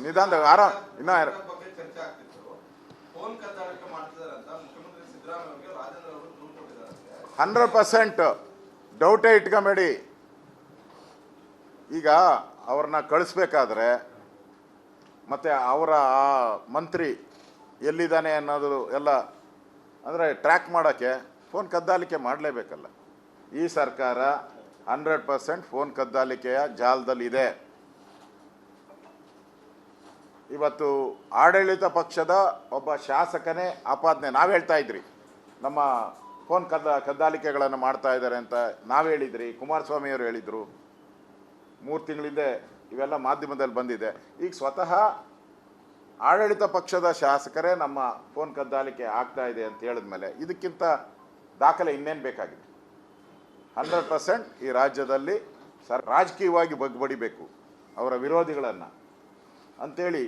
ನಿಧಾನದಾಗ ಆರಾಮ್ ಇನ್ನೂ 100% ಡೌಟೇ ಇಟ್ಕೊಂಬೇಡಿ. ಈಗ ಅವ್ರನ್ನ ಕಳಿಸ್ಬೇಕಾದ್ರೆ ಮತ್ತು ಅವರ ಆ ಮಂತ್ರಿ ಎಲ್ಲಿದ್ದಾನೆ ಅನ್ನೋದು ಎಲ್ಲ ಅಂದರೆ ಟ್ರ್ಯಾಕ್ ಮಾಡೋಕ್ಕೆ ಫೋನ್ ಕದ್ದಾಲಿಕೆ ಮಾಡಲೇಬೇಕಲ್ಲ. ಈ ಸರ್ಕಾರ 100% ಫೋನ್ ಕದ್ದಾಲಿಕೆಯ ಜಾಲದಲ್ಲಿದೆ. ಇವತ್ತು ಆಡಳಿತ ಪಕ್ಷದ ಒಬ್ಬ ಶಾಸಕನೇ ಆಪಾದನೆ ನಾವು ಹೇಳ್ತಾ ಇದ್ರಿ, ನಮ್ಮ ಫೋನ್ ಕದ್ದಾಲಿಕೆಗಳನ್ನು ಮಾಡ್ತಾ ಇದ್ದಾರೆ ಅಂತ ನಾವು ಹೇಳಿದ್ರಿ, ಕುಮಾರಸ್ವಾಮಿಯವರು ಹೇಳಿದರು. 3 ತಿಂಗಳಿಂದೆ ಇವೆಲ್ಲ ಮಾಧ್ಯಮದಲ್ಲಿ ಬಂದಿದೆ. ಈಗ ಸ್ವತಃ ಆಡಳಿತ ಪಕ್ಷದ ಶಾಸಕರೇ ನಮ್ಮ ಫೋನ್ ಕದ್ದಾಲಿಕೆ ಆಗ್ತಾ ಇದೆ ಅಂತ ಹೇಳಿದ್ಮೇಲೆ ಇದಕ್ಕಿಂತ ದಾಖಲೆ ಇನ್ನೇನು ಬೇಕಾಗಿದೆ? 100% ಈ ರಾಜ್ಯದಲ್ಲಿ ರಾಜಕೀಯವಾಗಿ ಬಗ್ಬಡಿಬೇಕು ಅವರ ವಿರೋಧಿಗಳನ್ನು ಅಂಥೇಳಿ,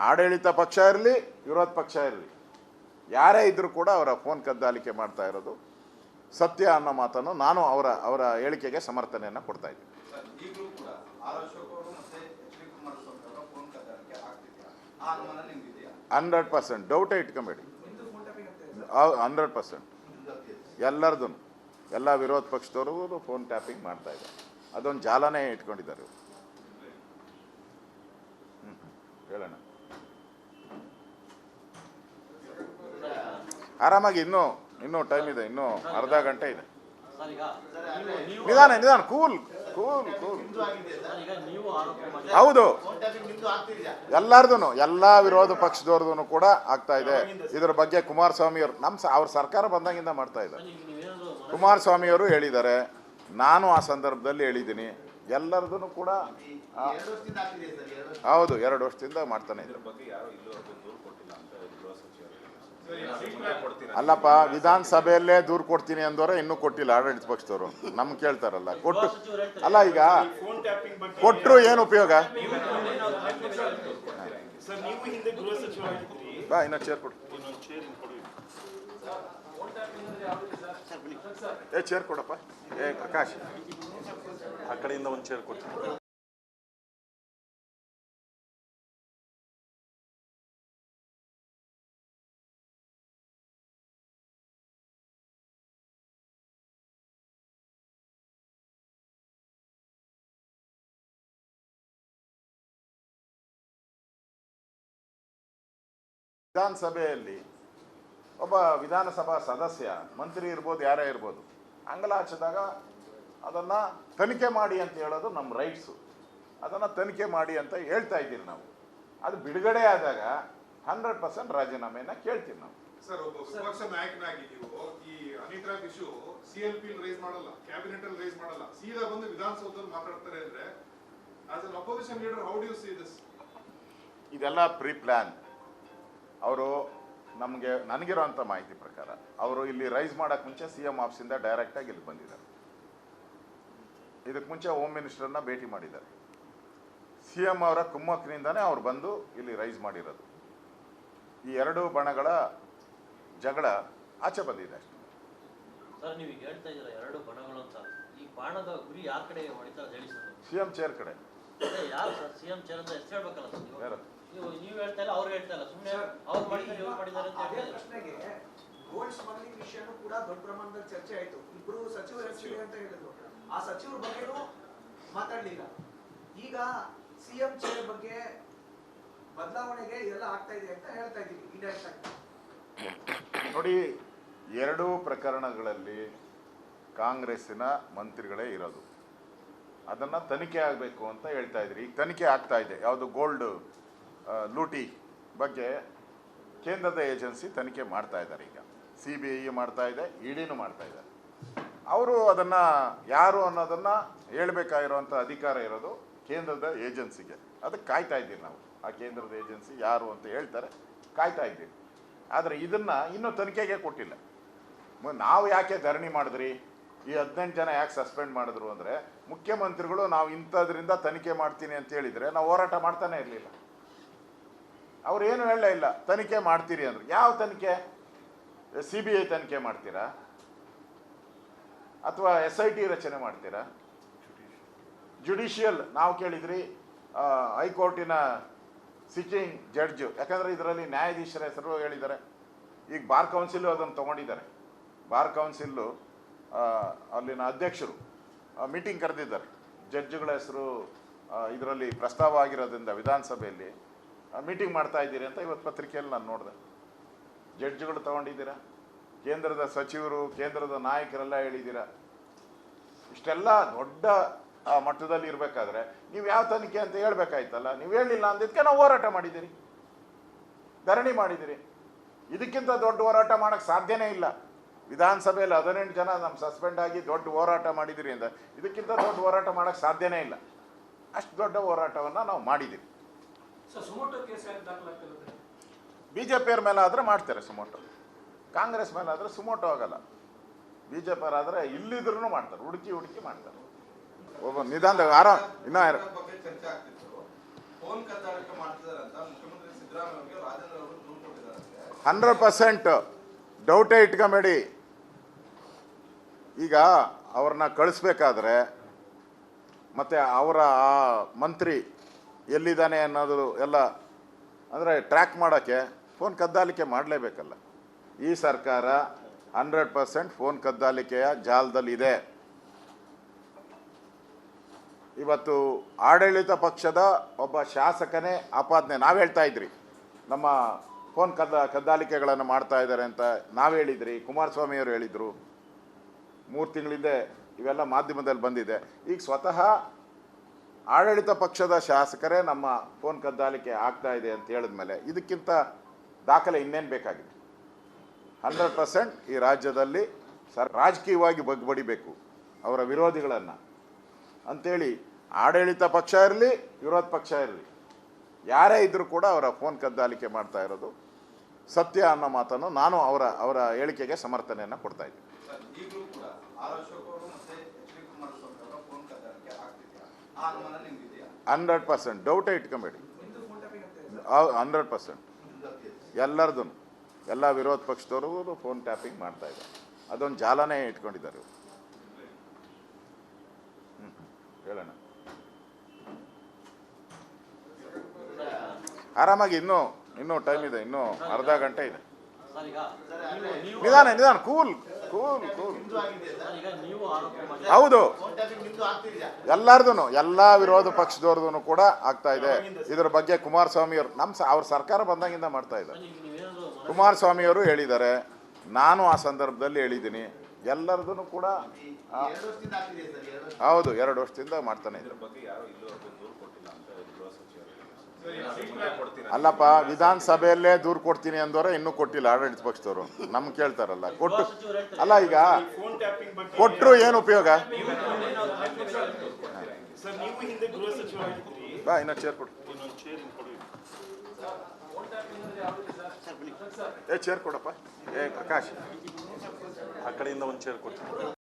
ಆಡಳಿತ ಪಕ್ಷ ಇರಲಿ ವಿರೋಧ ಪಕ್ಷ ಇರಲಿ ಯಾರೇ ಇದ್ದರೂ ಕೂಡ ಅವರ ಫೋನ್ ಕದ್ದಾಲಿಕೆ ಮಾಡ್ತಾ ಇರೋದು ಸತ್ಯ ಅನ್ನೋ ಮಾತನ್ನು ನಾನು ಅವರ ಹೇಳಿಕೆಗೆ ಸಮರ್ಥನೆಯನ್ನು ಕೊಡ್ತಾ ಇದ್ದೀನಿ. 100% ಡೌಟೇ ಇಟ್ಕೊಂಬೇಡಿ. 100% ಎಲ್ಲರದು ಎಲ್ಲ ವಿರೋಧ ಪಕ್ಷದವ್ರಿಗೂ ಫೋನ್ ಟ್ಯಾಪಿಂಗ್ ಮಾಡ್ತಾ ಇದ್ದಾರೆ. ಅದೊಂದು ಜಾಲನೇ ಇಟ್ಕೊಂಡಿದ್ದಾರೆ. ಹೇಳೋಣ ಆರಾಮಾಗಿ, ಇನ್ನೂ ಟೈಮ್ ಇದೆ, ಇನ್ನೂ ಅರ್ಧ ಗಂಟೆ ಇದೆ. ನಿಧಾನ ಕೂಲ್. ಹೌದು, ಎಲ್ಲರದು ಎಲ್ಲ ವಿರೋಧ ಪಕ್ಷದವ್ರದ್ದು ಕೂಡ ಆಗ್ತಾ ಇದೆ. ಇದ್ರ ಬಗ್ಗೆ ಕುಮಾರಸ್ವಾಮಿಯವರು ಅವ್ರ ಸರ್ಕಾರ ಬಂದಾಗಿಂದ ಮಾಡ್ತಾ ಇದ್ದಾರೆ. ಕುಮಾರಸ್ವಾಮಿಯವರು ಹೇಳಿದ್ದಾರೆ, ನಾನು ಆ ಸಂದರ್ಭದಲ್ಲಿ ಹೇಳಿದ್ದೀನಿ. ಎಲ್ಲರದೂ ಕೂಡ ಹೌದು, 2 ವರ್ಷದಿಂದ ಮಾಡ್ತಾನೆ ಇದ್ದಾರೆ. ಅಲ್ಲಪ್ಪ, ವಿಧಾನಸಭೆಯಲ್ಲೇ ದೂರು ಕೊಡ್ತೀನಿ ಅಂದವರೆ ಇನ್ನೂ ಕೊಟ್ಟಿಲ್ಲ ಆಡಳಿತ ಪಕ್ಷದವರು. ನಮ್ಗೆ ಕೇಳ್ತಾರಲ್ಲ, ಅಲ್ಲ ಈಗ ಕೊಟ್ಟರು ಏನು ಉಪಯೋಗ? ಬಾ, ಇನ್ನೊಂದು ಚೇರ್ ಕೊಡು. ಚೇರ್ ಕೊಡಪ್ಪ. ಪ್ರಕಾಶ್, ಆ ಕಡೆಯಿಂದ ಒಂದು ಚೇರ್ ಕೊಡ್ತೀನಿ. ವಿಧಾನಸಭೆಯಲ್ಲಿ ಒಬ್ಬ ವಿಧಾನಸಭಾ ಸದಸ್ಯ, ಮಂತ್ರಿ ಇರ್ಬೋದು, ಯಾರೇ ಇರ್ಬೋದು, ಅಂಗಲ ಹಚ್ಚಿದಾಗ ಅದನ್ನು ತನಿಖೆ ಮಾಡಿ ಅಂತ ಹೇಳೋದು ನಮ್ಮ ರೈಟ್ಸು. ಅದನ್ನು ತನಿಖೆ ಮಾಡಿ ಅಂತ ಹೇಳ್ತಾ ಇದ್ದೀರಿ ನಾವು. ಅದು ಬಿಡುಗಡೆ ಆದಾಗ 100% ರಾಜೀನಾಮೆಯನ್ನು ಕೇಳ್ತೀವಿ ನಾವು. ಸರ್, ಒಬ್ಬ ವಿಪಕ್ಷ ನಾಯಕನಾಗಿ ನೀವು ಈ ಅನಿತಾ ಇಶ್ಯೂ CLP ರೈಸ್ ಮಾಡಲ್ಲ, ಕ್ಯಾಬಿನೆಟ್ ಅಲ್ಲಿ ರೈಸ್ ಮಾಡಲ್ಲ, ಸೀದಾ ಬಂದು ವಿಧಾನಸೌಧದಲ್ಲಿ ಮಾತಾಡ್ತಾರೆ ಅಂದ್ರೆ as an opposition leader how do you see this? ಇದೆಲ್ಲ ಪ್ರೀ ಪ್ಲಾನ್. ಅವರು ನನಗಿರೋಂಥ ಮಾಹಿತಿ ಪ್ರಕಾರ ಅವರು ಇಲ್ಲಿ ರೈಸ್ ಮಾಡೋಕ್ಕೆ ಮುಂಚೆ CM ಆಫೀಸಿಂದ ಡೈರೆಕ್ಟಾಗಿ ಇಲ್ಲಿ ಬಂದಿದ್ದಾರೆ. ಇದಕ್ಕೆ ಮುಂಚೆ ಹೋಮ್ ಮಿನಿಸ್ಟರ್ನ ಭೇಟಿ ಮಾಡಿದ್ದಾರೆ. CM ಅವರ ಕುಮ್ಮಕ್ಕಿನಿಂದನೇ ಅವ್ರು ಬಂದು ಇಲ್ಲಿ ರೈಸ್ ಮಾಡಿರೋದು. ಈ 2 ಬಣಗಳ ಜಗಳ ಆಚೆ ಬಂದಿದೆ ಅಷ್ಟೇ. ಸರ್, ನೀವು ಹೇಳ್ತಾ ಇದ್ದೀರಾ 2 ಬಣಗಳು ಅಂತ. ಈ ಬಾಣದ ಗುರಿ ಯಾರ ಕಡೆ ಹೊಡಿತಾರೆ ಹೇಳಿ ಸರ್? CM ಚೇರ್ ಕಡೆ. ಯಾರು ಸರ್ CM ಚೇರ್ ಅಂತ ಹೆಸರು ಹೇಳ್ಬೇಕಲ್ಲ ಸರ್ ನೀವು? ಯಾರು? ನೀವು ಹೇಳ್ತಾ ಇಲ್ಲ, ಅವ್ರು ಹೇಳ್ತಾ ಇಲ್ಲ. ಸುಮ್ಮನೆ ಅವ್ರು ಮಾಡಿದ್ದಾರೆ, ಇವ್ರು ಮಾಡಿದ್ದಾರೆ ಅಂತ ಹೇಳ್ತಾರೆ. ಪ್ರಶ್ನೆಗೆ ಗೋಲ್ಡ್ ಸ್ಮಗ್ಲಿಂಗ್ ವಿಷಯನೂ ಕೂಡ ದೊಡ್ಡ ಪ್ರಮಾಣದಲ್ಲಿ ಚರ್ಚೆ ಆಯಿತು. ಇಬ್ಬರು ಸಚಿವರು ಅಂತ ಹೇಳಿದ್ರು. ಆ ಸಚಿವರ ಬಗ್ಗೆನೂ ಮಾತಾಡಲಿಲ್ಲ. ಈಗ CM ಚೇರ್ ಬಗ್ಗೆ ಬದಲಾವಣೆಗೆ ಇದೆಲ್ಲ ಆಗ್ತಾ ಇದೆ ಅಂತ ಹೇಳ್ತಾ ಇದ್ದೀವಿ ಇಂಡೈರೆಕ್ಟ್ ಆಗಿ. ನೋಡಿ, 2 ಪ್ರಕರಣಗಳಲ್ಲಿ ಕಾಂಗ್ರೆಸ್ಸಿನ ಮಂತ್ರಿಗಳೇ ಇರೋದು. ಅದನ್ನು ತನಿಖೆ ಆಗಬೇಕು ಅಂತ ಹೇಳ್ತಾ ಇದ್ರಿ. ಈಗ ತನಿಖೆ ಆಗ್ತಾ ಇದೆ. ಯಾವುದು ಗೋಲ್ಡ್ ಲೂಟಿ ಬಗ್ಗೆ ಕೇಂದ್ರದ ಏಜೆನ್ಸಿ ತನಿಖೆ ಮಾಡ್ತಾ ಇದ್ದಾರೆ. ಈಗ CBI ಮಾಡ್ತಾ ಇದೆ, EDನೂ ಮಾಡ್ತಾ ಇದ್ದಾರೆ. ಅವರು ಅದನ್ನು ಯಾರು ಅನ್ನೋದನ್ನು ಹೇಳಬೇಕಾಗಿರೋಂಥ ಅಧಿಕಾರ ಇರೋದು ಕೇಂದ್ರದ ಏಜೆನ್ಸಿಗೆ. ಅದಕ್ಕೆ ಕಾಯ್ತಾ ಇದ್ದೀವಿ ನಾವು. ಆ ಕೇಂದ್ರದ ಏಜೆನ್ಸಿ ಯಾರು ಅಂತ ಹೇಳ್ತಾರೆ, ಕಾಯ್ತಾ ಇದ್ದೀವಿ. ಆದರೆ ಇದನ್ನು ಇನ್ನೂ ತನಿಖೆಗೆ ಕೊಟ್ಟಿಲ್ಲ. ನಾವು ಯಾಕೆ ಧರಣಿ ಮಾಡಿದ್ರಿ, ಈ 18 ಜನ ಯಾಕೆ ಸಸ್ಪೆಂಡ್ ಮಾಡಿದ್ರು ಅಂದರೆ, ಮುಖ್ಯಮಂತ್ರಿಗಳು ನಾವು ಇಂಥದ್ರಿಂದ ತನಿಖೆ ಮಾಡ್ತೀನಿ ಅಂತ ಹೇಳಿದರೆ ನಾವು ಹೋರಾಟ ಮಾಡ್ತಾನೆ ಇರಲಿಲ್ಲ. ಅವ್ರೇನು ಹೇಳಲೇ ಇಲ್ಲ. ತನಿಖೆ ಮಾಡ್ತೀರಿ ಅಂದರು. ಯಾವ ತನಿಖೆ? CBI ತನಿಖೆ ಮಾಡ್ತೀರಾ ಅಥವಾ SIT ರಚನೆ ಮಾಡ್ತೀರಾ? ಜುಡಿಷಿಯಲ್ ನಾವು ಕೇಳಿದ್ರಿ, ಹೈಕೋರ್ಟಿನ ಸಿಟ್ಟಿಂಗ್ ಜಡ್ಜು, ಯಾಕಂದರೆ ಇದರಲ್ಲಿ ನ್ಯಾಯಾಧೀಶರ ಹೆಸರು ಹೇಳಿದ್ದಾರೆ. ಈಗ ಬಾರ್ ಕೌನ್ಸಿಲು ಅದನ್ನು ತೊಗೊಂಡಿದ್ದಾರೆ. ಬಾರ್ ಕೌನ್ಸಿಲ್ಲು ಅಲ್ಲಿನ ಅಧ್ಯಕ್ಷರು ಮೀಟಿಂಗ್ ಕರೆದಿದ್ದಾರೆ. ಜಡ್ಜುಗಳ ಹೆಸರು ಇದರಲ್ಲಿ ಪ್ರಸ್ತಾವ ಆಗಿರೋದ್ರಿಂದ ವಿಧಾನಸಭೆಯಲ್ಲಿ ಮೀಟಿಂಗ್ ಮಾಡ್ತಾ ಇದ್ದೀರಿ ಅಂತ ಇವತ್ತು ಪತ್ರಿಕೆಯಲ್ಲಿ ನಾನು ನೋಡಿದೆ. ಜಡ್ಜುಗಳು ತಗೊಂಡಿದ್ದೀರಾ, ಕೇಂದ್ರದ ಸಚಿವರು, ಕೇಂದ್ರದ ನಾಯಕರೆಲ್ಲ ಹೇಳಿದ್ದೀರಾ. ಇಷ್ಟೆಲ್ಲ ದೊಡ್ಡ ಮಟ್ಟದಲ್ಲಿ ಇರಬೇಕಾದ್ರೆ ನೀವು ಯಾವ ತನಿಖೆ ಅಂತ ಹೇಳ್ಬೇಕಾಯ್ತಲ್ಲ. ನೀವು ಹೇಳಿಲ್ಲ ಅಂದಿದ್ದಕ್ಕೆ ನಾವು ಹೋರಾಟ ಮಾಡಿದ್ದೀರಿ, ಧರಣಿ ಮಾಡಿದ್ದೀರಿ. ಇದಕ್ಕಿಂತ ದೊಡ್ಡ ಹೋರಾಟ ಮಾಡೋಕ್ಕೆ ಸಾಧ್ಯನೇ ಇಲ್ಲ. ವಿಧಾನಸಭೆಯಲ್ಲಿ 18 ಜನ ನಮ್ಮ ಸಸ್ಪೆಂಡ್ ಆಗಿ ದೊಡ್ಡ ಹೋರಾಟ ಮಾಡಿದ್ದೀರಿ ಅಂತ ಇದಕ್ಕಿಂತ ದೊಡ್ಡ ಹೋರಾಟ ಮಾಡೋಕ್ಕೆ ಸಾಧ್ಯನೇ ಇಲ್ಲ. ಅಷ್ಟು ದೊಡ್ಡ ಹೋರಾಟವನ್ನು ನಾವು ಮಾಡಿದ್ದೀವಿ. BJP ಮೇಲೆ ಆದರೆ ಮಾಡ್ತಾರೆ ಸುಮೋಟೋ, ಕಾಂಗ್ರೆಸ್ ಮೇಲೆ ಆದರೆ ಸುಮೋಟೋ ಆಗಲ್ಲ. BJP ಆದರೆ ಇಲ್ಲಿದ್ರೂ ಮಾಡ್ತಾರೆ, ಹುಡುಕಿ ಮಾಡ್ತಾರೆ. ಒಬ್ಬ ನಿಧಾನದ ಆರಾಮ್ ಇನ್ನೂ 100% ಡೌಟೇ ಇಟ್ಕೊಂಬೇಡಿ. ಈಗ ಅವ್ರನ್ನ ಕಳಿಸ್ಬೇಕಾದ್ರೆ ಮತ್ತು ಅವರ ಆ ಮಂತ್ರಿ ಎಲ್ಲಿದ್ದಾನೆ ಅನ್ನೋದು ಎಲ್ಲ ಅಂದರೆ ಟ್ರ್ಯಾಕ್ ಮಾಡೋಕ್ಕೆ ಫೋನ್ ಕದ್ದಾಲಿಕೆ ಮಾಡಲೇಬೇಕಲ್ಲ. ಈ ಸರ್ಕಾರ 100% ಫೋನ್ ಕದ್ದಾಲಿಕೆಯ ಜಾಲದಲ್ಲಿದೆ. ಇವತ್ತು ಆಡಳಿತ ಪಕ್ಷದ ಒಬ್ಬ ಶಾಸಕನೇ ಆಪಾದನೆ ನಾವು ಹೇಳ್ತಾ ಇದ್ರಿ, ನಮ್ಮ ಫೋನ್ ಕದ್ದಾಲಿಕೆಗಳನ್ನು ಮಾಡ್ತಾ ಇದ್ದಾರೆ ಅಂತ ನಾವು ಹೇಳಿದ್ರಿ, ಕುಮಾರಸ್ವಾಮಿಯವರು ಹೇಳಿದರು. 3 ತಿಂಗಳಿಂದ ಇವೆಲ್ಲ ಮಾಧ್ಯಮದಲ್ಲಿ ಬಂದಿದೆ. ಈಗ ಸ್ವತಃ ಆಡಳಿತ ಪಕ್ಷದ ಶಾಸಕರೇ ನಮ್ಮ ಫೋನ್ ಕದ್ದಾಲಿಕೆ ಆಗ್ತಾ ಇದೆ ಅಂತ ಹೇಳಿದ್ಮೇಲೆ ಇದಕ್ಕಿಂತ ದಾಖಲೆ ಇನ್ನೇನು ಬೇಕಾಗಿದೆ? 100% ಈ ರಾಜ್ಯದಲ್ಲಿ ರಾಜಕೀಯವಾಗಿ ಬಗ್ಬಡಿಬೇಕು ಅವರ ವಿರೋಧಿಗಳನ್ನು ಅಂಥೇಳಿ, ಆಡಳಿತ ಪಕ್ಷ ಇರಲಿ ವಿರೋಧ ಪಕ್ಷ ಇರಲಿ ಯಾರೇ ಇದ್ದರೂ ಕೂಡ ಅವರ ಫೋನ್ ಕದ್ದಾಲಿಕೆ ಮಾಡ್ತಾ ಇರೋದು ಸತ್ಯ ಅನ್ನೋ ಮಾತನ್ನು ನಾನು ಅವರ ಹೇಳಿಕೆಗೆ ಸಮರ್ಥನೆಯನ್ನು ಕೊಡ್ತಾ ಇದ್ದೀನಿ. 100% ಡೌಟೇ ಇಟ್ಕೊಂಬೇಡಿ. 100% ಎಲ್ಲರದು, ಎಲ್ಲ ವಿರೋಧ ಪಕ್ಷದವರು ಫೋನ್ ಟ್ಯಾಪಿಂಗ್ ಮಾಡ್ತಾ ಇದ್ದಾರೆ. ಅದೊಂದು ಜಾಲನೇ ಇಟ್ಕೊಂಡಿದ್ದಾರೆ. ಹೇಳೋಣ ಆರಾಮಾಗಿ, ಇನ್ನೂ ಟೈಮ್ ಇದೆ, ಇನ್ನೂ ಅರ್ಧ ಗಂಟೆ ಇದೆ. ನಿಧಾನ ಕೂಲ್. ಹೌದು, ಎಲ್ಲರದು, ಎಲ್ಲ ವಿರೋಧ ಪಕ್ಷದವ್ರದ್ದು ಕೂಡ ಆಗ್ತಾ ಇದೆ. ಇದ್ರ ಬಗ್ಗೆ ಕುಮಾರಸ್ವಾಮಿಯವರು ಅವ್ರ ಸರ್ಕಾರ ಬಂದಾಗಿಂದ ಮಾಡ್ತಾ ಇದ್ದಾರೆ. ಕುಮಾರಸ್ವಾಮಿಯವರು ಹೇಳಿದ್ದಾರೆ, ನಾನು ಆ ಸಂದರ್ಭದಲ್ಲಿ ಹೇಳಿದ್ದೀನಿ. ಎಲ್ಲರದೂ ಕೂಡ ಹೌದು, 2 ವರ್ಷದಿಂದ ಮಾಡ್ತಾನೆ ಇದ್ದಾರೆ. ಅಲ್ಲಪ್ಪ, ವಿಧಾನಸಭೆಯಲ್ಲೇ ದೂರು ಕೊಡ್ತೀನಿ ಅಂದವರೆ ಇನ್ನೂ ಕೊಟ್ಟಿಲ್ಲ ಆಡಳಿತ ಪಕ್ಷದವರು. ನಮ್ಗೆ ಕೇಳ್ತಾರಲ್ಲ, ಕೊಟ್ಟು ಅಲ್ಲ, ಈಗ ಕೊಟ್ಟರು ಏನು ಉಪಯೋಗ? ಬಾ, ಇನ್ನೊಂದು ಚೇರ್ ಕೊಡು. ಚೇರ್ ಕೊಡಪ್ಪ. ಪ್ರಕಾಶ್, ಆ ಕಡೆಯಿಂದ ಒಂದು ಚೇರ್ ಕೊಡ್ತೀನಿ.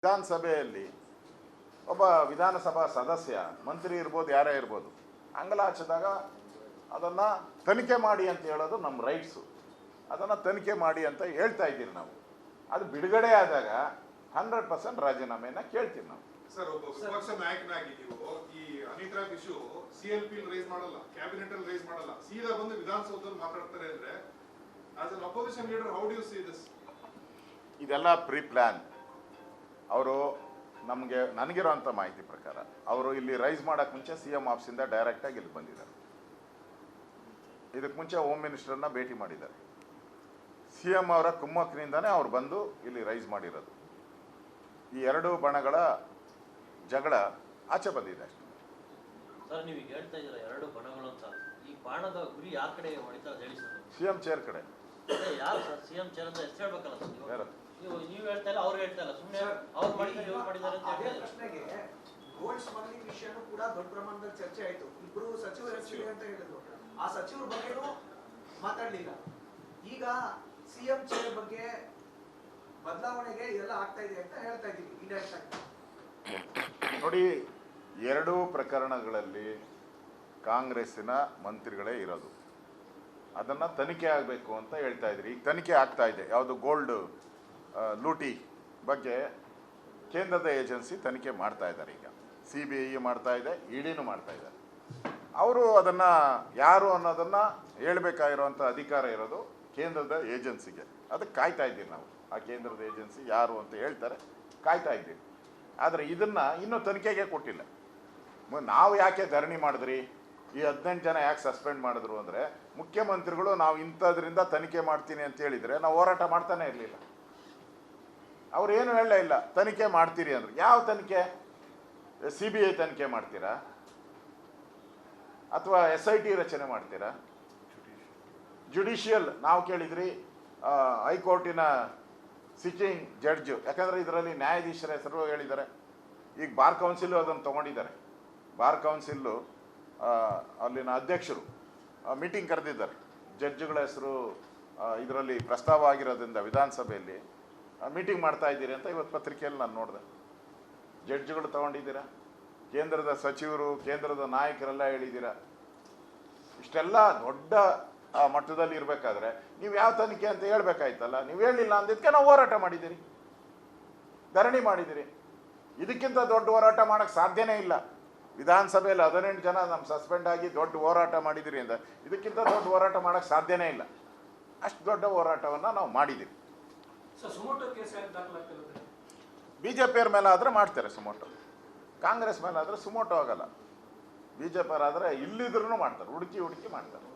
ವಿಧಾನಸಭೆಯಲ್ಲಿ ಒಬ್ಬ ವಿಧಾನಸಭಾ ಸದಸ್ಯ, ಮಂತ್ರಿ ಇರ್ಬೋದು, ಯಾರೇ ಇರ್ಬೋದು, ಅಂಗಲಾಚಿದಾಗ ಅದನ್ನು ತನಿಖೆ ಮಾಡಿ ಅಂತ ಹೇಳೋದು ನಮ್ಮ ರೈಟ್ಸು. ಅದನ್ನು ತನಿಖೆ ಮಾಡಿ ಅಂತ ಹೇಳ್ತಾ ಇದ್ದೀರಿ ನಾವು. ಅದು ಬಿಡುಗಡೆ ಆದಾಗ 100% ರಾಜೀನಾಮೆಯನ್ನು ಕೇಳ್ತೀವಿ ನಾವು. ಸರ್, ಒಬ್ಬ ವಿಪಕ್ಷ ನಾಯಕನಾಗಿ ನೀವು ಈ ಅನಿತ್ರಾಗ್ ಇಶ್ಯೂ CLP ರೈಸ್ ಮಾಡಲ್ಲ, ಕ್ಯಾಬಿನೆಟ್ ಅಲ್ಲಿ ರೈಸ್ ಮಾಡಲ್ಲ, ಸೀದಾ ಬಂದು ವಿಧಾನಸೌಧದಲ್ಲಿ ಮಾತಾಡ್ತಾರೆ ಅಂದ್ರೆ, as an opposition leader, how do you see this? ಇದೆಲ್ಲ ಪ್ರೀ ಪ್ಲಾನ್. ಅವರು ನನಗಿರೋಂಥ ಮಾಹಿತಿ ಪ್ರಕಾರ ಅವರು ಇಲ್ಲಿ ರೈಸ್ ಮಾಡೋಕ್ಕೆ ಮುಂಚೆ CM ಆಫೀಸಿಂದ ಡೈರೆಕ್ಟಾಗಿ ಇಲ್ಲಿ ಬಂದಿದ್ದಾರೆ. ಇದಕ್ಕೆ ಮುಂಚೆ ಹೋಮ್ ಮಿನಿಸ್ಟರ್ನ ಭೇಟಿ ಮಾಡಿದ್ದಾರೆ. CM ಅವರ ಕುಮ್ಮಕ್ಕಿನಿಂದನೇ ಅವ್ರು ಬಂದು ಇಲ್ಲಿ ರೈಸ್ ಮಾಡಿರೋದು. ಈ 2 ಬಣಗಳ ಜಗಳ ಆಚೆ ಬಂದಿದೆ ಅಷ್ಟೇ. ಸರ್, ನೀವು ಈಗ ಹೇಳ್ತಾ ಇದ್ದೀರಾ 2 ಬಣಗಳು ಅಂತ. ಈ ಬಾಣದ ಗುರಿ ಯಾರ ಕಡೆ ಹೊಡಿತಾರೆ ಹೇಳಿ ಸರ್? CM ಚೇರ್ ಕಡೆ. ಯಾರು ಸರ್ CM ಚೇರ್ ಅಂತ ಹೆಸರು ಹೇಳ್ಬೇಕಲ್ಲ ಸರ್? ಯಾರು? ನೀವು ಹೇಳ್ತಾ ಇಲ್ಲ, ಅವ್ರು ಹೇಳ್ತಾ ಇಲ್ಲ, ಸುಮ್ಮನೆ ಅವ್ರು ಮಾಡಿದ್ದಾರೆ ಇವ್ರು ಮಾಡಿದ್ದಾರೆ ಅಂತ ಹೇಳ್ತಾರೆ. ಪ್ರಶ್ನೆಗೆ ಗೋಲ್ಡ್ ಸ್ಮಗ್ಲಿಂಗ್ ವಿಷಯನೂ ಕೂಡ ದೊಡ್ಡ ಪ್ರಮಾಣದಲ್ಲಿ ಚರ್ಚೆ ಆಯ್ತು. ಇಬ್ರು ಸಚಿವರು ಹೆಸರು ಅಂತ ಹೇಳಿದ್ರು. ಆ ಸಚಿವರ ಬಗ್ಗೆನೂ ಮಾತಾಡ್ಲಿಲ್ಲ. ಈಗ CM ಚೇರ್ ಬಗ್ಗೆ ಬದಲಾವಣೆಗೆ ಇದೆಲ್ಲ ಆಗ್ತಾ ಇದೆ ಅಂತ ಹೇಳ್ತಾ ಇದ್ದೀವಿ ಇಂಡೈರೆಕ್ಟ್ ಆಗಿ. ನೋಡಿ, ಎರಡೂ ಪ್ರಕರಣಗಳಲ್ಲಿ ಕಾಂಗ್ರೆಸ್ಸಿನ ಮಂತ್ರಿಗಳೇ ಇರೋದು. ಅದನ್ನು ತನಿಖೆ ಆಗಬೇಕು ಅಂತ ಹೇಳ್ತಾ ಇದ್ರಿ. ಈಗ ತನಿಖೆ ಆಗ್ತಾ ಇದೆ. ಯಾವುದು ಗೋಲ್ಡ್ ಲೂಟಿ ಬಗ್ಗೆ ಕೇಂದ್ರದ ಏಜೆನ್ಸಿ ತನಿಖೆ ಮಾಡ್ತಾ ಇದ್ದಾರೆ. ಈಗ CBI ಮಾಡ್ತಾ ಇದೆ, ಇಡಿನೂ ಮಾಡ್ತಾ ಇದ್ದಾರೆ. ಅವರು ಅದನ್ನು ಯಾರು ಅನ್ನೋದನ್ನು ಹೇಳಬೇಕಾಗಿರೋವಂಥ ಅಧಿಕಾರ ಇರೋದು ಕೇಂದ್ರದ ಏಜೆನ್ಸಿಗೆ. ಅದಕ್ಕೆ ಕಾಯ್ತಾ ಇದ್ದೀವಿ ನಾವು. ಆ ಕೇಂದ್ರದ ಏಜೆನ್ಸಿ ಯಾರು ಅಂತ ಹೇಳ್ತಾರೆ, ಕಾಯ್ತಾ ಇದ್ದೀವಿ. ಆದರೆ ಇದನ್ನು ಇನ್ನೂ ತನಿಖೆಗೆ ಕೊಟ್ಟಿಲ್ಲ. ನಾವು ಯಾಕೆ ಧರಣಿ ಮಾಡಿದ್ರಿ, ಈ 18 ಜನ ಯಾಕೆ ಸಸ್ಪೆಂಡ್ ಮಾಡಿದ್ರು ಅಂದರೆ, ಮುಖ್ಯಮಂತ್ರಿಗಳು ನಾವು ಇಂಥದ್ರಿಂದ ತನಿಖೆ ಮಾಡ್ತೀನಿ ಅಂತ ಹೇಳಿದರೆ ನಾವು ಹೋರಾಟ ಮಾಡ್ತಾನೆ ಇರಲಿಲ್ಲ. ಅವ್ರು ಏನು ಹೇಳಲೇ ಇಲ್ಲ, ತನಿಖೆ ಮಾಡ್ತೀರಿ ಅಂದರು. ಯಾವ ತನಿಖೆ? CBI ತನಿಖೆ ಮಾಡ್ತೀರಾ ಅಥವಾ SIT ರಚನೆ ಮಾಡ್ತೀರಾ? ಜುಡಿಷಿಯಲ್ ನಾವು ಕೇಳಿದ್ರಿ, ಹೈಕೋರ್ಟಿನ ಸಿಟ್ಟಿಂಗ್ ಜಡ್ಜು, ಯಾಕಂದರೆ ಇದರಲ್ಲಿ ನ್ಯಾಯಾಧೀಶರ ಹೆಸರು ಹೇಳಿದ್ದಾರೆ. ಈಗ ಬಾರ್ ಕೌನ್ಸಿಲು ಅದನ್ನು ತೊಗೊಂಡಿದ್ದಾರೆ. ಬಾರ್ ಕೌನ್ಸಿಲ್ಲು ಅಲ್ಲಿನ ಅಧ್ಯಕ್ಷರು ಮೀಟಿಂಗ್ ಕರೆದಿದ್ದಾರೆ. ಜಡ್ಜುಗಳ ಹೆಸರು ಇದರಲ್ಲಿ ಪ್ರಸ್ತಾವ ಆಗಿರೋದ್ರಿಂದ ವಿಧಾನಸಭೆಯಲ್ಲಿ ಮೀಟಿಂಗ್ ಮಾಡ್ತಾ ಇದ್ದೀರಿ ಅಂತ ಇವತ್ತು ಪತ್ರಿಕೆಯಲ್ಲಿ ನಾನು ನೋಡಿದೆ. ಜಡ್ಜುಗಳು ತಗೊಂಡಿದ್ದೀರಾ, ಕೇಂದ್ರದ ಸಚಿವರು, ಕೇಂದ್ರದ ನಾಯಕರೆಲ್ಲ ಹೇಳಿದ್ದೀರಾ. ಇಷ್ಟೆಲ್ಲ ದೊಡ್ಡ ಮಟ್ಟದಲ್ಲಿ ಇರಬೇಕಾದ್ರೆ ನೀವು ಯಾವ ತನಿಖೆ ಅಂತ ಹೇಳ್ಬೇಕಾಯ್ತಲ್ಲ. ನೀವು ಹೇಳಿಲ್ಲ ಅಂದಿದ್ದಕ್ಕೆ ನಾವು ಹೋರಾಟ ಮಾಡಿದ್ದೀರಿ, ಧರಣಿ ಮಾಡಿದ್ದೀರಿ. ಇದಕ್ಕಿಂತ ದೊಡ್ಡ ಹೋರಾಟ ಮಾಡೋಕ್ಕೆ ಸಾಧ್ಯನೇ ಇಲ್ಲ. ವಿಧಾನಸಭೆಯಲ್ಲಿ 18 ಜನ ನಮ್ಮ ಸಸ್ಪೆಂಡ್ ಆಗಿ ದೊಡ್ಡ ಹೋರಾಟ ಮಾಡಿದ್ದೀರಿ ಅಂತ ಇದಕ್ಕಿಂತ ದೊಡ್ಡ ಹೋರಾಟ ಮಾಡೋಕ್ಕೆ ಸಾಧ್ಯನೇ ಇಲ್ಲ. ಅಷ್ಟು ದೊಡ್ಡ ಹೋರಾಟವನ್ನು ನಾವು ಮಾಡಿದ್ದೀರಿ. BJP ಮೇಲೆ ಆದರೆ ಮಾಡ್ತಾರೆ ಸುಮೋಟೋ, ಕಾಂಗ್ರೆಸ್ ಮೇಲೆ ಆದರೆ ಸುಮೋಟೋ ಆಗಲ್ಲ. BJP ಆದರೆ ಇಲ್ಲಿದ್ರೂ ಮಾಡ್ತಾರೆ, ಹುಡುಕಿ ಮಾಡ್ತಾರೆ.